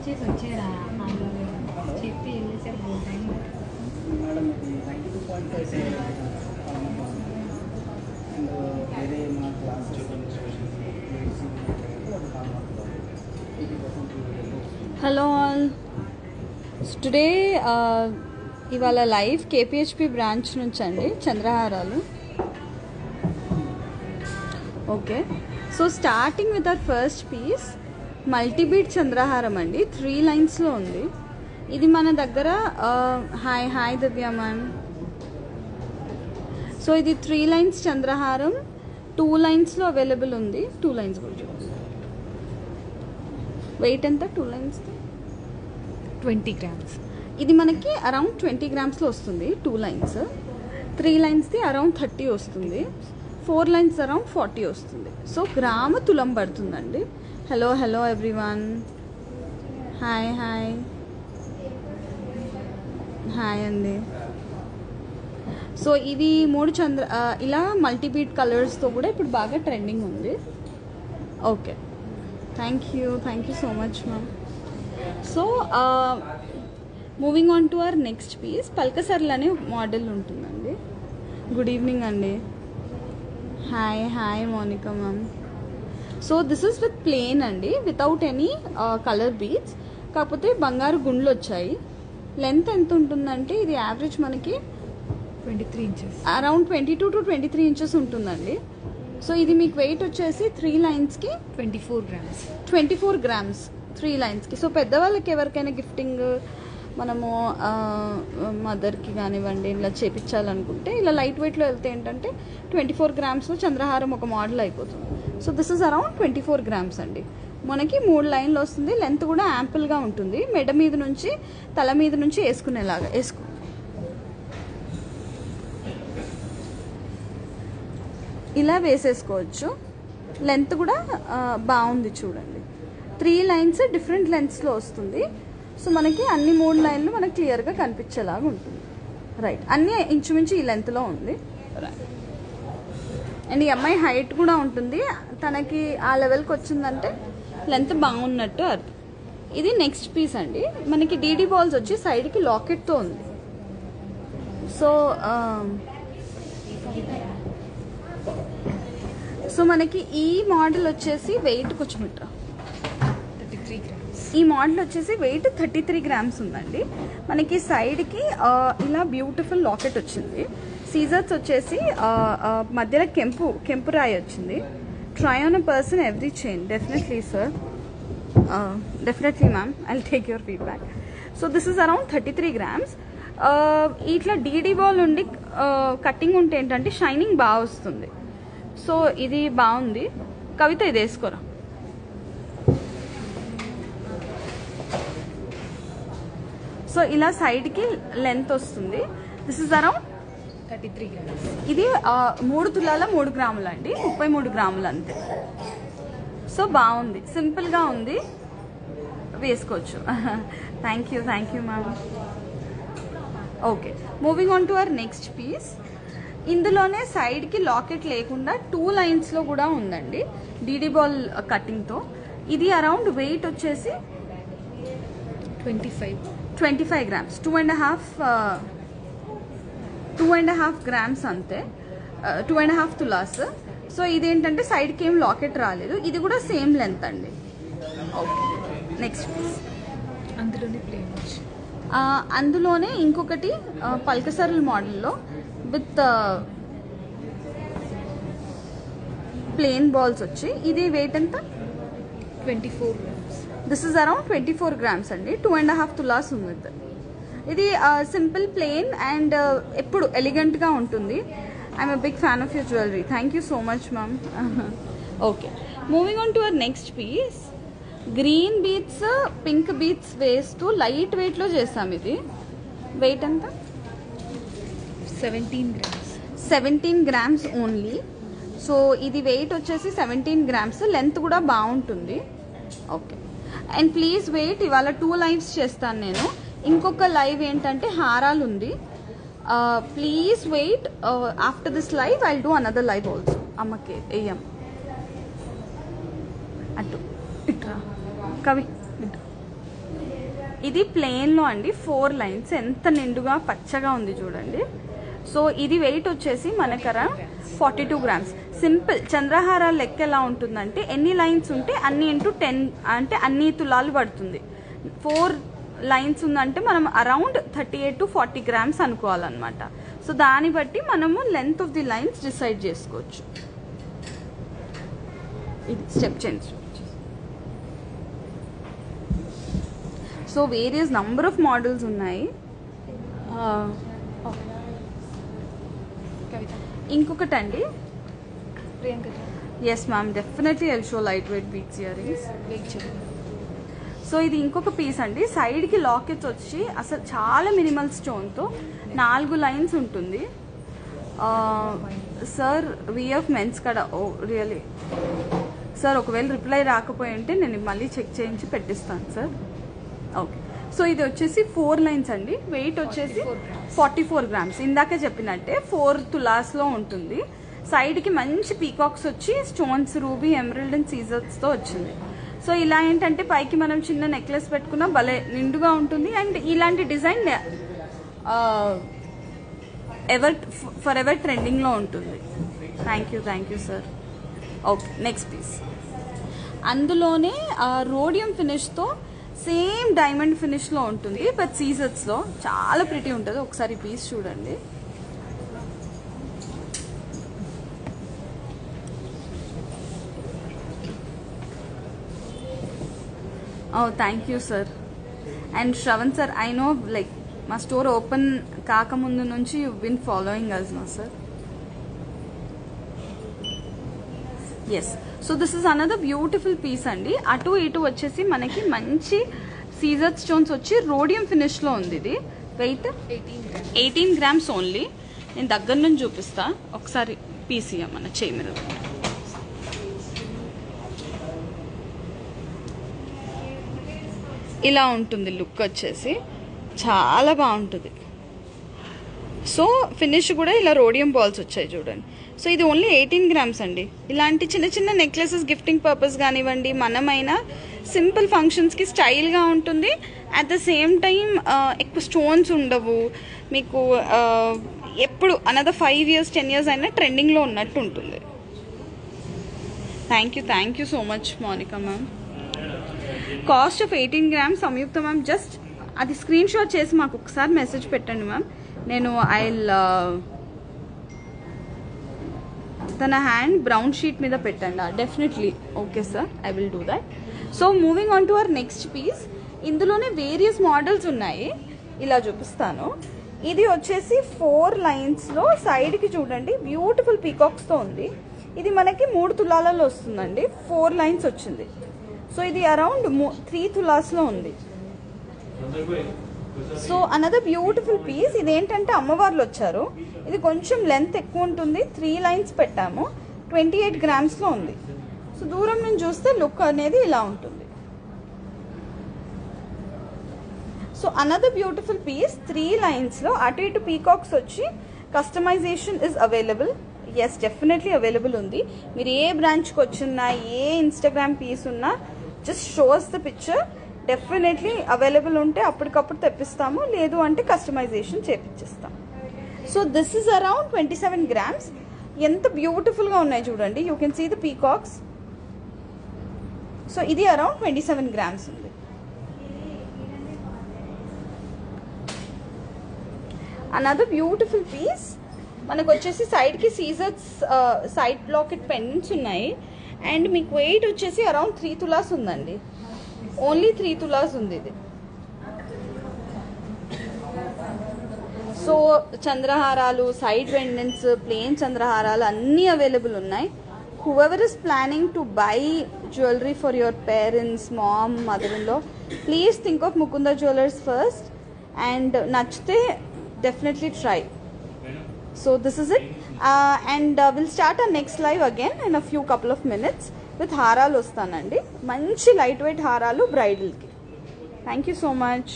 ఇచ్చేసి వచ్చారా చెప్పి వెళ్ళేసారు ఫుల్ టైం మేడం ఇది 92.5 అండ్ వేరే మా క్లాస్ హలో ఆల్ టుడే ఇవాళ లైవ్ కేపీహెచ్పి బ్రాంచ్ నుంచి అండి చంద్రహారాలు. Okay, so starting with our first piece multi bead chandraharam అండి, 3 లైన్స్లో ఉంది. ఇది మన దగ్గర హాయ్ దివ్య మ్యామ్. సో ఇది 3 లైన్స్ చంద్రహారం 2 లైన్స్లో అవైలబుల్ ఉంది. 2 లైన్స్ కూడా వెయిట్ ఎంత? 2 లైన్స్ 20 grams. ఇది మనకి అరౌండ్ 20 గ్రామ్స్లో వస్తుంది. 2 లైన్స్ 3 లైన్స్ది అరౌండ్ 30 వస్తుంది. 4 లైన్స్ అరౌండ్ 40 వస్తుంది. సో గ్రాము తులం పడుతుందండి. హలో ఎవ్రీవన్, హాయ్ అండి. సో ఇవి 3 ఇలా మల్టీబీట్ కలర్స్తో కూడా ఇప్పుడు బాగా ట్రెండింగ్ ఉంది. Okay, thank you so much ma'am. So moving on to our next piece, పల్కసర్లు అనే మోడల్ ఉంటుందండి. గుడ్ ఈవినింగ్ అండి. Hi Monica ma'am. So this is with plain అండి, వితౌట్ ఎనీ కలర్ బీడ్స్. కాకపోతే బంగారు గుండ్లు వచ్చాయి. లెంత్ ఎంత ఉంటుందంటే ఇది యావరేజ్ మనకి 23 inches, అరౌండ్ 22 to 23 ఇంచెస్ ఉంటుందండి. సో ఇది మీకు వెయిట్ వచ్చేసి 3 లైన్స్కి 24 grams. 24 గ్రామ్స్ 3 లైన్స్కి. సో పెద్దవాళ్ళకి ఎవరికైనా గిఫ్టింగ్ మనము మదర్కి కానివ్వండి ఇలా చేపించాలనుకుంటే ఇలా లైట్ వెయిట్లో వెళ్తే ఏంటంటే 24 గ్రామ్స్లో చంద్రహారం ఒక మోడల్ అయిపోతుంది. So this is around 24 grams అండి. మనకి 3 లైన్లు వస్తుంది. లెంత్ కూడా యాంపుల్గా ఉంటుంది. మెడ మీద నుంచి తల మీద నుంచి వేసుకునేలాగా ఇలా వేసేసుకోవచ్చు. లెంత్ కూడా బాగుంది చూడండి. 3 లైన్స్ డిఫరెంట్ లెంత్స్లో వస్తుంది. సో మనకి అన్ని 3 లైన్లు మనకి క్లియర్గా కనిపించేలాగా ఉంటుంది. రైట్, అన్నీ ఇంచుమించు ఈ లెంత్లో ఉంది. రైట్, అండ్ ఈ అమ్మాయి హైట్ కూడా ఉంటుంది. తనకి ఆ లెవెల్కి వచ్చిందంటే లెంత్ బాగున్నట్టు అర్థం. ఇది నెక్స్ట్ పీస్ అండి. మనకి డీడీ బాల్స్ వచ్చి సైడ్కి లాకెట్తో ఉంది. సో మనకి ఈ మోడల్ వచ్చేసి వెయిట్ కొంచెం 33 grams. ఈ మోడల్ వచ్చేసి వెయిట్ 33 గ్రామ్స్ ఉందండి. మనకి సైడ్కి ఇలా బ్యూటిఫుల్ లాకెట్ వచ్చింది. సీజర్స్ వచ్చేసి మధ్యలో కెంపు రాయి వచ్చింది. Try on a person every chain. Definitely sir, definitely ma'am, I will take your feedback. So this is around 33 grams. ఇట్లా డీడీ బాల్ ఉండి కటింగ్ ఉంటే ఏంటంటే షైనింగ్ బాగా వస్తుంది. సో ఇది బాగుంది. కవిత ఇది వేసుకోరా. సో ఇలా సైడ్కి లెంత్ వస్తుంది. This is around 33 grams. ఇది 3 తులాల 3 గ్రాములు అండి, 33 గ్రాములు అంతే. సో బాగుంది, సింపుల్గా ఉంది, వేసుకోవచ్చు. Thank you ma'am. Okay, moving on to our next piece. ఇందులోనే సైడ్కి లాకెట్ లేకుండా 2 లైన్స్లో కూడా ఉందండి డీడీ బాల్ కటింగ్తో. ఇది అరౌండ్ వెయిట్ వచ్చేసి 25 గ్రామ్స్, 2.5 గ్రామ్స్ అంతే, 2.5 తులాస్. సో ఇదేంటంటే సైడ్కి ఏం లాకెట్ రాలేదు. ఇది కూడా సేమ్ లెంత్ అండి. Okay, next piece. అందులోనే ఇంకొకటి పల్కసర్ల మోడల్లో విత్ ప్లెయిన్ బాల్స్ వచ్చి. ఇది వెయిట్ ఎంత? 24 grams. This is around 24 grams అండి. 2.5 తులాస్ ఉంది. ఇది సింపుల్ ప్లెయిన్ అండ్ ఎప్పుడు ఎలిగెంట్గా ఉంటుంది. I'm a big fan of your jewellery. Thank you so much ma'am. Okay, moving on to our next piece. Green beads pink beads వేస్తూ light వెయిట్లో చేస్తాం. ఇది వెయిట్ ఎంత? 17 grams. 17 grams only. సో ఇది weight వచ్చేసి 17 గ్రామ్స్. లెంత్ కూడా బాగుంటుంది. Okay, and please wait. ఇవాళ 2 లైవ్స్ చేస్తాను నేను. ఇంకొక లైవ్ ఏంటంటే హారాలు ఉంది. Please wait. After this live I will do another live also. అమ్మకి ఏఎం అటు ఇట్రా కవి. ఇది ప్లెయిన్లో అండి 4 లైన్స్, ఎంత నిండుగా పచ్చగా ఉంది చూడండి. సో ఇది వెయిట్ వచ్చేసి మనకర 42 గ్రామ్స్. సింపుల్ చంద్రహారాల లెక్క ఎలా ఉంటుందంటే ఎన్ని లైన్స్ ఉంటే అన్ని ఇంటూ 10 అంటే అన్ని తులాలు పడుతుంది. 4 లైన్స్ ఉందంటే మనం అరౌండ్ 38 to 40 గ్రామ్స్ అనుకోవాలన్నమాట. సో దాన్ని బట్టి మనము length of the lines decide చేసుకోవచ్చు. ఇది step change. So various number of models ఉన్నాయి. ఇంకొకటి అండి, yes ma'am, definitely I'll show light weight beads earrings. So ఇది ఇంకొక పీస్ అండి. సైడ్కి లాకెట్స్ వచ్చి అసలు చాలా మినిమల్ స్టోన్తో 4 లైన్స్ ఉంటుంది. సార్ విఎఫ్ మెన్స్ కడ. ఓ రియలీ సార్, ఒకవేళ రిప్లై రాకపోయి ఉంటే నేను మళ్ళీ చెక్ చేయించి పెట్టిస్తాను సార్. ఓకే. సో ఇది వచ్చేసి 4 లైన్స్ అండి. వెయిట్ వచ్చేసి 44 గ్రామ్స్. ఇందాకే చెప్పినట్టే 4 తులాస్లో ఉంటుంది. సైడ్కి మంచి పీకాక్స్ వచ్చి స్టోన్స్, రూబీ, ఎమరల్డ్ అండ్ సీజర్స్తో వచ్చింది. సో ఇలా ఏంటంటే పైకి మనం చిన్న నెక్లెస్ పెట్టుకున్నా భలే నిండుగా ఉంటుంది. అండ్ ఇలాంటి డిజైన్ ఫర్ ఎవర్ ట్రెండింగ్లో ఉంటుంది. Thank you sir. Okay, next piece. అందులోనే రోడియం ఫినిష్తో సేమ్ డైమండ్ ఫినిష్లో ఉంటుంది, బట్ సీజర్స్లో చాలా ప్రిటీ ఉంటుంది. ఒకసారి పీస్ చూడండి. Thank you sir. And Shravan sir, I know like మా స్టోర్ ఓపెన్ కాకముందు నుంచి యూ బిన్ ఫాలోయింగ్ అస్ నా sir. Yes. So this is another beautiful piece అండి. అటు ఇటు వచ్చేసి మనకి మంచి సీజర్ స్టోన్స్ వచ్చి రోడియం ఫినిష్లో ఉంది. ఇది వెయిట్ 18 గ్రామ్స్ ఓన్లీ. నేను దగ్గర నుంచి చూపిస్తా. ఒకసారి పీస్ ఇయ్యమన్న చేయి మీద. ఇలా ఉంటుంది లుక్ వచ్చేసి, చాలా బాగుంటుంది. సో ఫినిష్ కూడా ఇలా రోడియం బాల్స్ వచ్చాయి చూడండి. సో ఇది ఓన్లీ 18 గ్రామ్స్ అండి. ఇలాంటి చిన్న చిన్న నెక్లెసెస్ గిఫ్టింగ్ పర్పస్ కానివ్వండి, మనమైనా సింపుల్ ఫంక్షన్స్కి స్టైల్గా ఉంటుంది. అట్ ద సేమ్ టైం ఎక్కువ స్టోన్స్ ఉండవు మీకు. ఎప్పుడు అనదర్ 5 years 10 years అయినా ట్రెండింగ్లో ఉన్నట్టు ఉంటుంది. Thank you so much Monika ma'am. Cost of 18 grams. Samyukta ma'am, just అది స్క్రీన్ షాట్ చేసి మాకు ఒకసారి మెసేజ్ పెట్టండి మ్యామ్. నేను తన హ్యాండ్ బ్రౌన్ షీట్ మీద పెట్టండి. Definitely. Okay sir, I will do that. So moving on to our next piece. ఇందులోనే వేరియస్ మోడల్స్ ఉన్నాయి, ఇలా చూపిస్తాను. ఇది వచ్చేసి 4 లైన్స్లో సైడ్కి చూడండి బ్యూటిఫుల్ పీకాక్స్తో ఉంది. ఇది మనకి 3 తులాలలో వస్తుందండి. 4 లైన్స్ వచ్చింది. సో ఇది అరౌండ్ 3 తులాస్లో ఉంది. So another beautiful piece. ఇదేంటంటే అమ్మవార్లు వచ్చారు. ఇది కొంచెం లెంత్ ఎక్కువ ఉంటుంది. 3 లైన్స్ పెట్టాము. 28 గ్రామ్స్లో ఉంది. సో దూరం నుంచి చూస్తే లుక్ అనేది ఇలా ఉంటుంది. So another beautiful piece. 3 లైన్స్లో అటు ఇటు పీకాక్స్ వచ్చి customization is available. Yes, definitely available ఉంది. మీరు ఏ బ్రాంచ్కి వచ్చినా, ఏ ఇన్స్టాగ్రామ్ పీస్ ఉన్నా, just shows the picture. Definitely available ఉంటే అప్పటికప్పుడు తెప్పిస్తాము, లేదు అంటే కస్టమైజేషన్ చేపించేస్తాం. So this is around 27 grams. ఎంత బ్యూటిఫుల్గా ఉన్నాయి చూడండి. You can see the peacocks. So ఇది అరౌండ్ 27 గ్రామ్స్ ఉంది. Another beautiful piece. మనకు వచ్చేసి సైడ్కి సీజర్స్ సైడ్ లాకెట్ పెండెంట్స్ ఉన్నాయి. అండ్ మీకు వెయిట్ వచ్చేసి అరౌండ్ 3 తులాస్ ఉందండి. ఓన్లీ 3 తులాస్ ఉంది ఇది. సో చంద్రహారాలు, సైడ్ పెండెంట్స్, ప్లెయిన్ చంద్రహారాలు అన్నీ అవైలబుల్ ఉన్నాయి. whoever is planning to buy jewelry for your parents, mom, mother-in-law, please think of Mukunda Jewelers first, and nachte definitely try. So this is it, and we'll start our next live again in a few couple of minutes with haralu ostanandi. Manchi lightweight haralu bridal ki. Thank you so much.